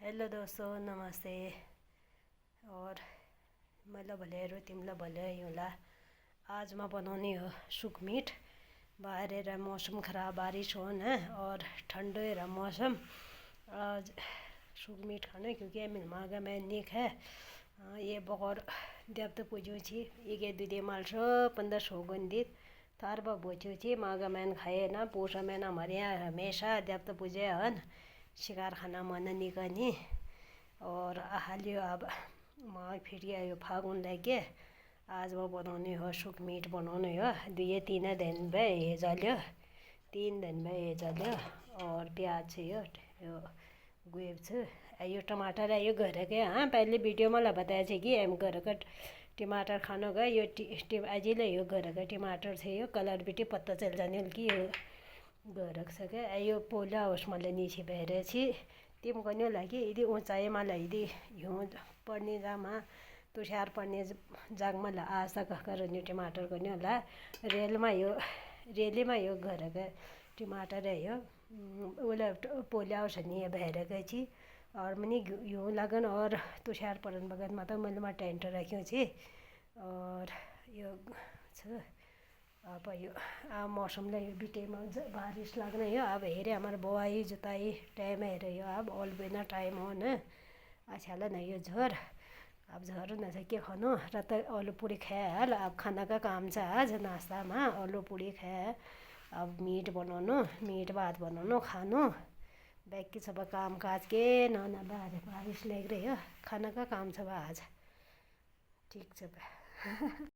Hello दोस्तों, नमस्ते। और मलाई भले तिमीलाई भले होला। आज मैं बनाउने हो सुख मीट। बाहर रहा मौसम ख़राब, बारिश हो न और ठंडे रहा मौसम। आज सुख मीट खाने क्योंकि मागा में निक है। ये बगौर देवता पूजो छी ये दुदे मालसो 1500 गंदित तार बा बोचो छी मागा मैन खाए ना पोषा मैन हमारे यहाँ हमेशा देवता पूजे हन शिकार खाना मन निकनी। और हालियो अब माँ फिर आयो फागुन लगे। आज वो बनाने हो सुख मीट बनाने हो। 2-3 दिन भए जल्यो 3 दिन भए जल्यो। और प्याज छ यो गुएब छ। यो टमाटर है यो घर के। हाँ पहले वीडियो में बताया था कि हम घर का टमाटर खाना गए यो आज यो घर का टमाटर से यो कलर भी पत्ता चल जाने कि यो घर सके यो पोला उसमें नीचे बहरे छी तिम कन्यो लगी यदि ऊंचाई में लगी यूँ पड़ने जामा तुषार पड़ने जाग में ला आशा कर टमाटर कन्यो ला रेली में यो घर का टमाटर है यो ओला पोला उसने बहरे गए छी। और मनी यूँ लगन और तुषार पड़न बगन में तो मैंने टेंट रखियो छी। और यो छ अब यो मौसम यो बिटे में बारिश लगना यो अब हेरे हमारे बोआई जुताई टाइम हेरे यो अब ऑल बिना टाइम हो न अच्छा ला नहीं यो झर। अब झर न के खानो रात आलू पूरी खाए हाल। अब खाना का काम छ आज नाश्ता में आलू पूरी खाए। अब मीट बनानो मीट भात बनानो खानो बाकी सब काम काज के न बारिश लग रही हो खाना का काम छ आज ठीक छ।